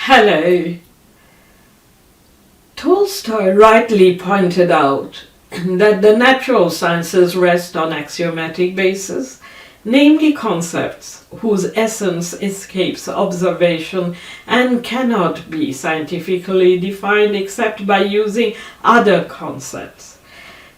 Hello. Tolstoy rightly pointed out that the natural sciences rest on axiomatic bases, namely concepts whose essence escapes observation and cannot be scientifically defined except by using other concepts.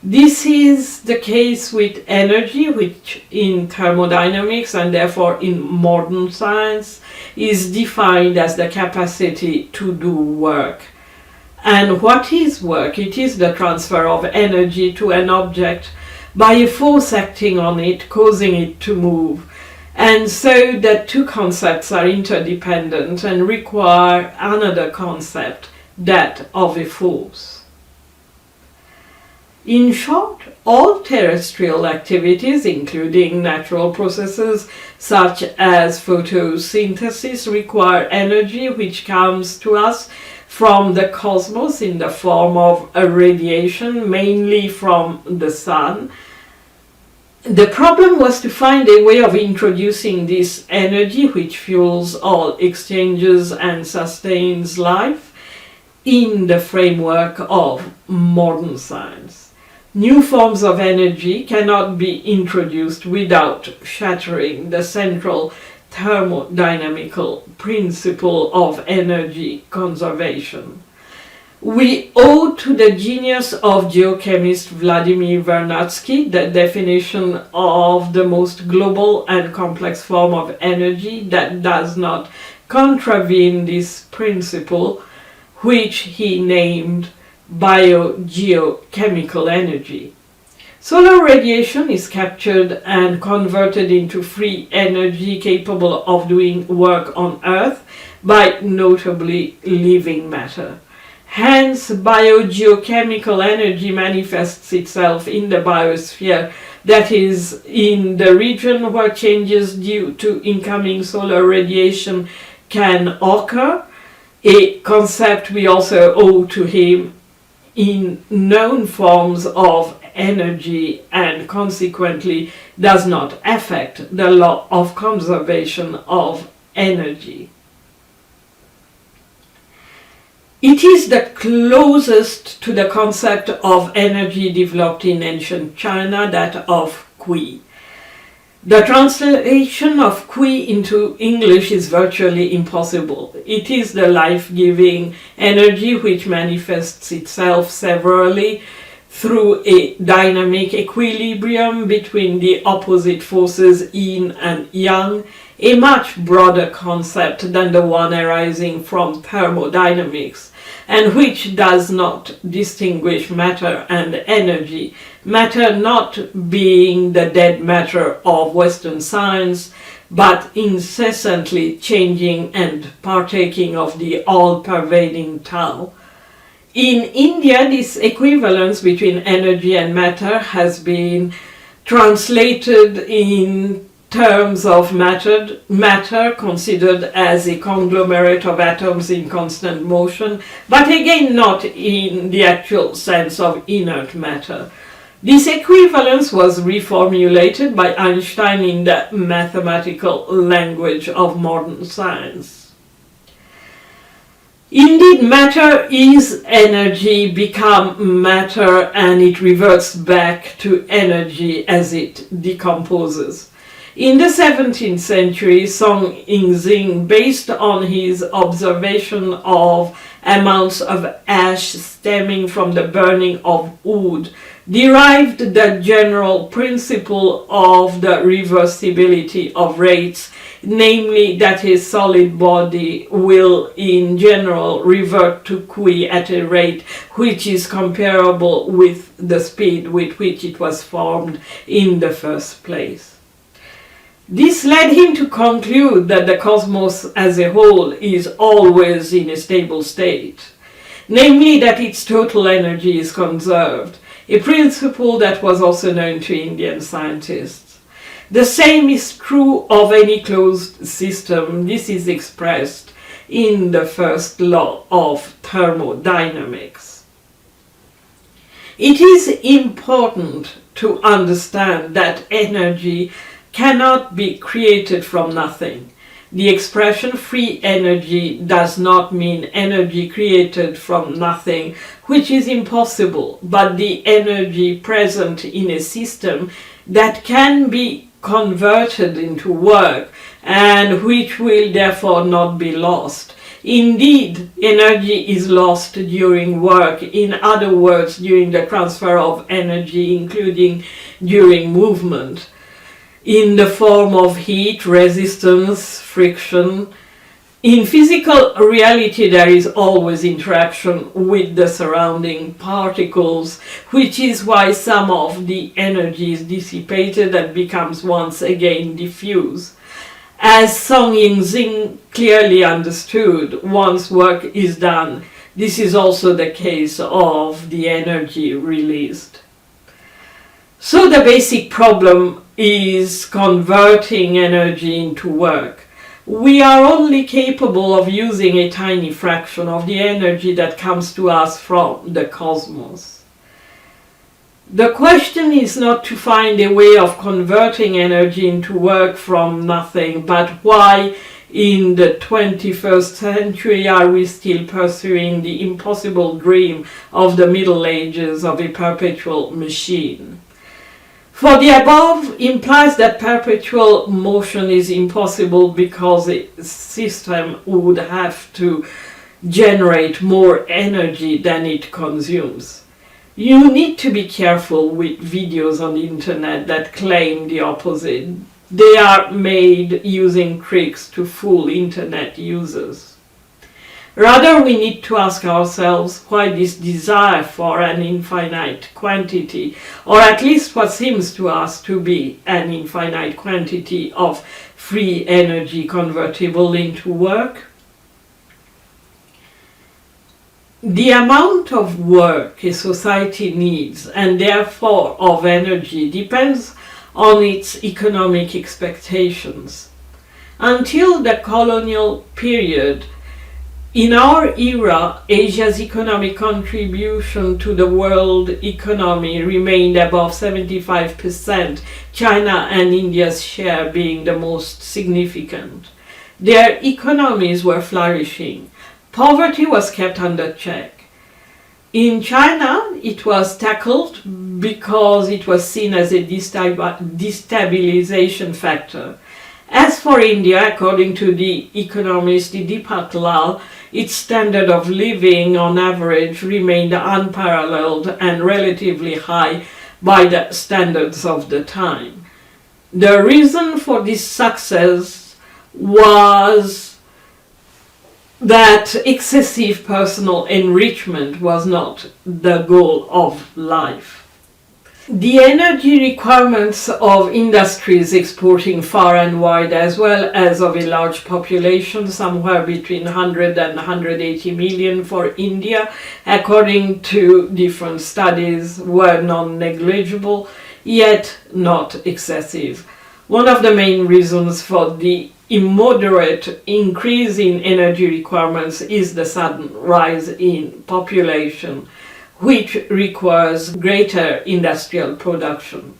This is the case with energy, which in thermodynamics and therefore in modern science is defined as the capacity to do work. And what is work? It is the transfer of energy to an object by a force acting on it, causing it to move. And so the two concepts are interdependent and require another concept, that of a force. In short, all terrestrial activities, including natural processes such as photosynthesis, require energy which comes to us from the cosmos in the form of a radiation, mainly from the sun. The problem was to find a way of introducing this energy, which fuels all exchanges and sustains life, in the framework of modern science. New forms of energy cannot be introduced without shattering the central thermodynamical principle of energy conservation. We owe to the genius of geochemist Vladimir Vernadsky the definition of the most global and complex form of energy that does not contravene this principle, which he named biogeochemical energy. Solar radiation is captured and converted into free energy capable of doing work on Earth by notably living matter. Hence, biogeochemical energy manifests itself in the biosphere, that is, in the region where changes due to incoming solar radiation can occur, a concept we also owe to him in known forms of energy and consequently does not affect the law of conservation of energy. It is the closest to the concept of energy developed in ancient China, that of qi. The translation of qi into English is virtually impossible. It is the life-giving energy which manifests itself severally through a dynamic equilibrium between the opposite forces yin and yang, a much broader concept than the one arising from thermodynamics, and which does not distinguish matter and energy, matter not being the dead matter of Western science, but incessantly changing and partaking of the all-pervading Tao. In India, this equivalence between energy and matter has been translated in terms of matter considered as a conglomerate of atoms in constant motion, but again not in the actual sense of inert matter. This equivalence was reformulated by Einstein in the mathematical language of modern science. Indeed, matter is energy become matter, and it reverts back to energy as it decomposes. In the 17th century, Song Ying-Xing, based on his observation of amounts of ash stemming from the burning of wood, derived the general principle of the reversibility of rates, namely that a solid body will in general revert to qi at a rate which is comparable with the speed with which it was formed in the first place. This led him to conclude that the cosmos as a whole is always in a stable state, namely that its total energy is conserved, a principle that was also known to Indian scientists. The same is true of any closed system. This is expressed in the first law of thermodynamics. It is important to understand that energy cannot be created from nothing. The expression free energy does not mean energy created from nothing, which is impossible, but the energy present in a system that can be converted into work and which will therefore not be lost. Indeed, energy is lost during work, in other words, during the transfer of energy, including during movement, in the form of heat, resistance, friction. In physical reality, there is always interaction with the surrounding particles, which is why some of the energy is dissipated and becomes once again diffuse. As Song Ying-Xing clearly understood, once work is done, this is also the case of the energy released. So the basic problem is converting energy into work. We are only capable of using a tiny fraction of the energy that comes to us from the cosmos. The question is not to find a way of converting energy into work from nothing, but why in the 21st century are we still pursuing the impossible dream of the Middle Ages of a perpetual machine? For the above implies that perpetual motion is impossible because a system would have to generate more energy than it consumes. You need to be careful with videos on the internet that claim the opposite. They are made using tricks to fool internet users. Rather, we need to ask ourselves why this desire for an infinite quantity, or at least what seems to us to be an infinite quantity of free energy convertible into work. The amount of work a society needs, and therefore of energy, depends on its economic expectations. Until the colonial period, in our era, Asia's economic contribution to the world economy remained above 75%, China and India's share being the most significant. Their economies were flourishing. Poverty was kept under check. In China, it was tackled because it was seen as a destabilization factor. As for India, according to the economist Deepak Lal, its standard of living on average remained unparalleled and relatively high by the standards of the time. The reason for this success was that excessive personal enrichment was not the goal of life. The energy requirements of industries exporting far and wide, as well as of a large population, somewhere between 100 and 180 million for India, according to different studies, were non-negligible, yet not excessive. One of the main reasons for the immoderate increase in energy requirements is the sudden rise in population, which requires greater industrial production.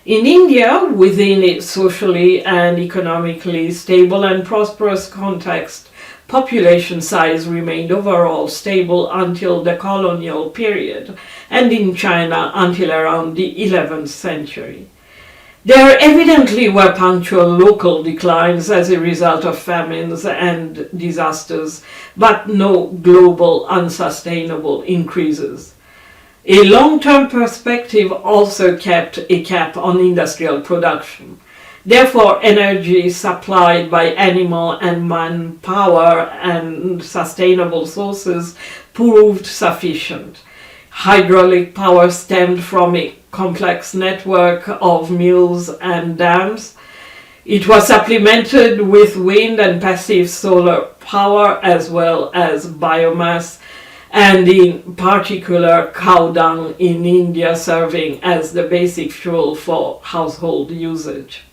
In India, within a socially and economically stable and prosperous context, population size remained overall stable until the colonial period, and in China until around the 11th century. There evidently were punctual local declines as a result of famines and disasters, but no global unsustainable increases. A long-term perspective also kept a cap on industrial production. Therefore, energy supplied by animal and manpower and sustainable sources proved sufficient. Hydraulic power stemmed from a complex network of mills and dams. It was supplemented with wind and passive solar power as well as biomass, and in particular cow dung in India serving as the basic fuel for household usage.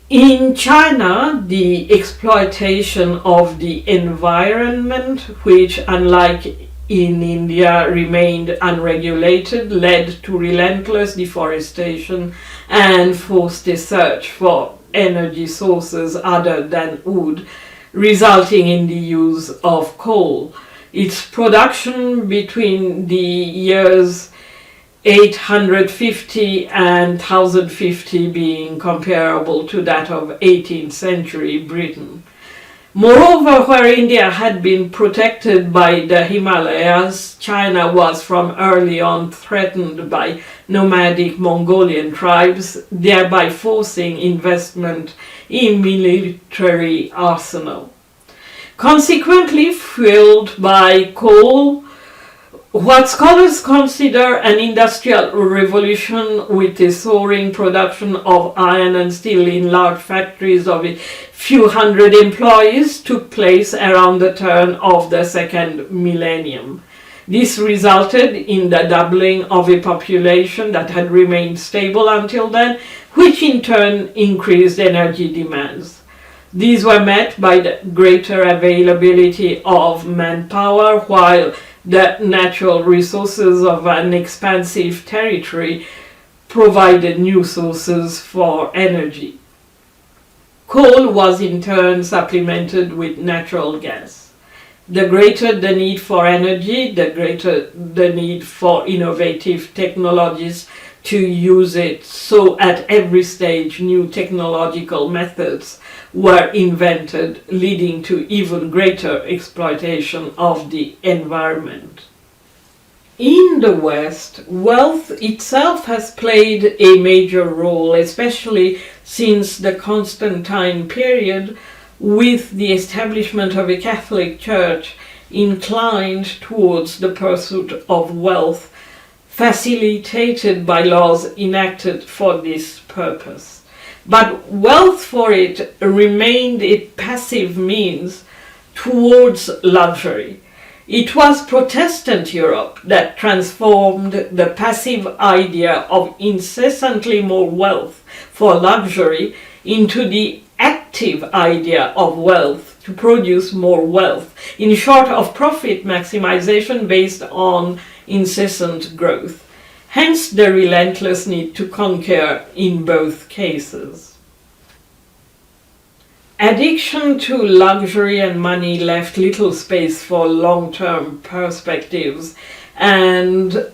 In China, the exploitation of the environment, which unlike in India remained unregulated, led to relentless deforestation and forced a search for energy sources other than wood, resulting in the use of coal. Its production between the years 850 and 1050 being comparable to that of 18th century Britain. Moreover, where India had been protected by the Himalayas, China was from early on threatened by nomadic Mongolian tribes, thereby forcing investment in military arsenal. Consequently, fueled by coal, what scholars consider an industrial revolution with a soaring production of iron and steel in large factories of a few hundred employees took place around the turn of the second millennium. This resulted in the doubling of a population that had remained stable until then, which in turn increased energy demands. These were met by the greater availability of manpower, while the natural resources of an expansive territory provided new sources for energy. Coal was in turn supplemented with natural gas. The greater the need for energy, the greater the need for innovative technologies to use it. So at every stage, new technological methods were invented, leading to even greater exploitation of the environment. In the West, wealth itself has played a major role, especially since the Constantine period, with the establishment of a Catholic Church inclined towards the pursuit of wealth, facilitated by laws enacted for this purpose. But wealth for it remained a passive means towards luxury. It was Protestant Europe that transformed the passive idea of incessantly more wealth for luxury into the active idea of wealth to produce more wealth, in short, of profit maximization based on incessant growth. Hence the relentless need to conquer in both cases. Addiction to luxury and money left little space for long-term perspectives and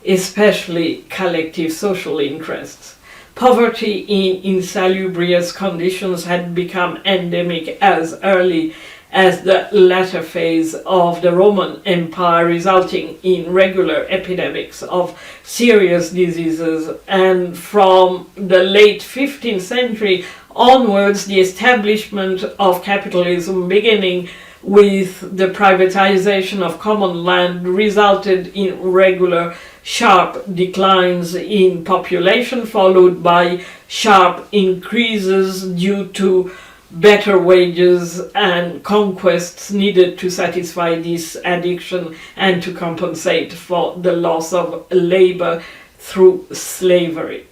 especially collective social interests. Poverty in insalubrious conditions had become endemic as early as the latter phase of the Roman Empire, resulting in regular epidemics of serious diseases, and from the late 15th century onwards, the establishment of capitalism, beginning with the privatization of common land, resulted in regular sharp declines in population, followed by sharp increases due to better wages and conquests needed to satisfy this addiction and to compensate for the loss of labor through slavery.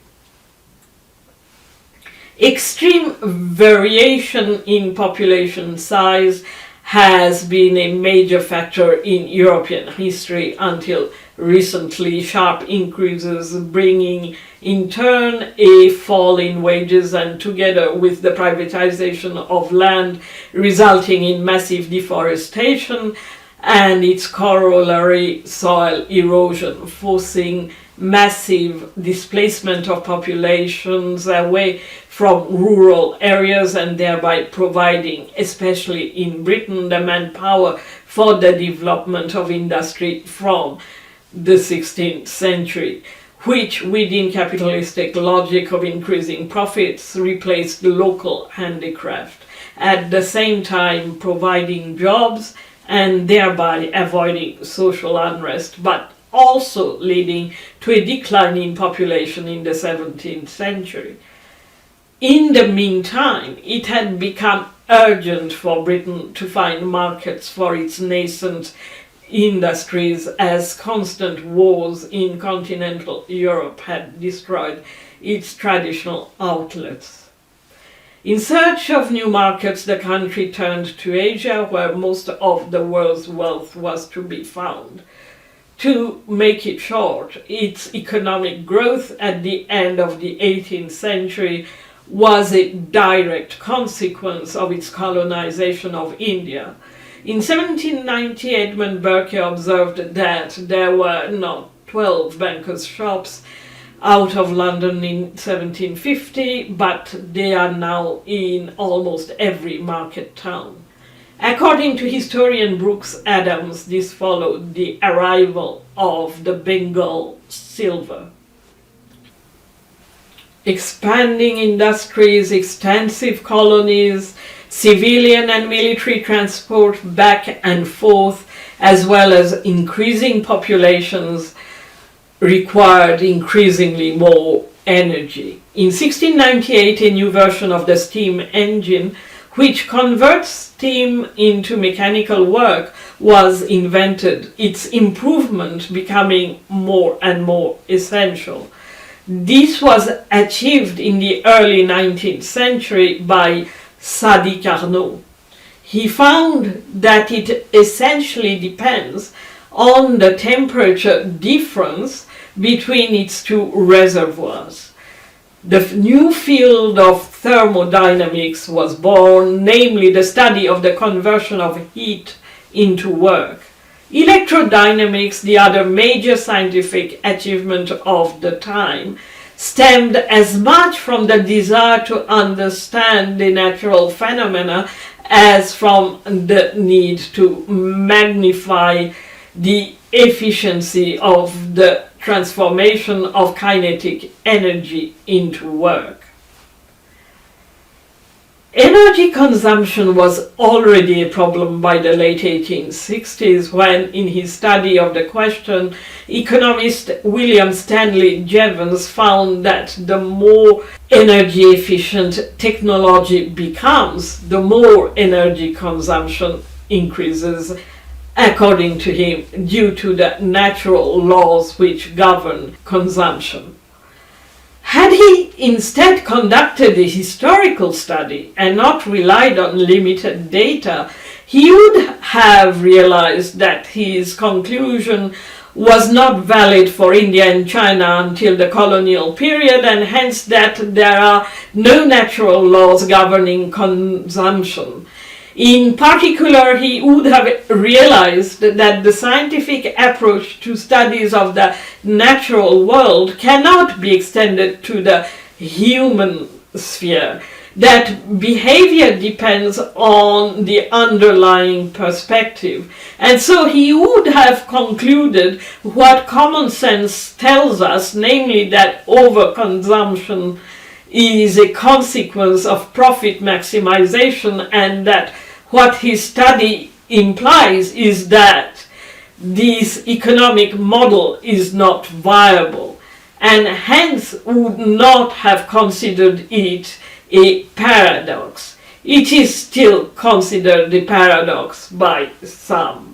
Extreme variation in population size has been a major factor in European history until recently, sharp increases bringing in turn a fall in wages, and together with the privatization of land resulting in massive deforestation and its corollary soil erosion, forcing massive displacement of populations away from rural areas and thereby providing, especially in Britain, the manpower for the development of industry from the 16th century, which within capitalistic logic of increasing profits replaced local handicraft, at the same time providing jobs and thereby avoiding social unrest, but also leading to a decline in population in the 17th century. In the meantime, it had become urgent for Britain to find markets for its nascent industries, as constant wars in continental Europe had destroyed its traditional outlets. In search of new markets, the country turned to Asia, where most of the world's wealth was to be found. To make it short, its economic growth at the end of the 18th century was a direct consequence of its colonization of India. In 1790, Edmund Burke observed that there were not 12 bankers' shops out of London in 1750, but they are now in almost every market town. According to historian Brooks Adams, this followed the arrival of the Bengal silver. Expanding industries, extensive colonies, civilian and military transport back and forth, as well as increasing populations, required increasingly more energy. In 1698, a new version of the steam engine, which converts steam into mechanical work, was invented, its improvement becoming more and more essential. This was achieved in the early 19th century by Sadi Carnot. He found that it essentially depends on the temperature difference between its two reservoirs. The new field of thermodynamics was born, namely the study of the conversion of heat into work. Electrodynamics, the other major scientific achievement of the time, stemmed as much from the desire to understand the natural phenomena as from the need to magnify the efficiency of the transformation of kinetic energy into work. Energy consumption was already a problem by the late 1860s when, in his study of the question, economist William Stanley Jevons found that the more energy efficient technology becomes, the more energy consumption increases, according to him, due to the natural laws which govern consumption. Had he instead conducted a historical study and not relied on limited data, he would have realized that his conclusion was not valid for India and China until the colonial period, and hence that there are no natural laws governing consumption. In particular, he would have realized that the scientific approach to studies of the natural world cannot be extended to the human sphere, that behavior depends on the underlying perspective. And so he would have concluded what common sense tells us, namely that overconsumption is a consequence of profit maximization, and that what his study implies is that this economic model is not viable, and hence would not have considered it a paradox. It is still considered a paradox by some.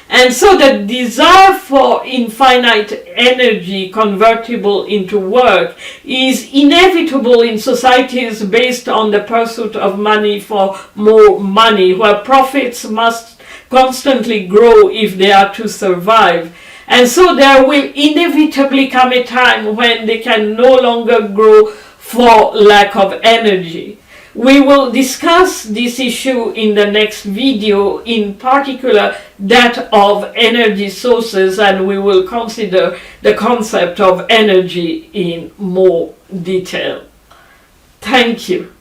And so the desire for infinite energy convertible into work is inevitable in societies based on the pursuit of money for more money, where profits must constantly grow if they are to survive. And so there will inevitably come a time when they can no longer grow for lack of energy. We will discuss this issue in the next video, in particular that of energy sources, and we will consider the concept of energy in more detail. Thank you.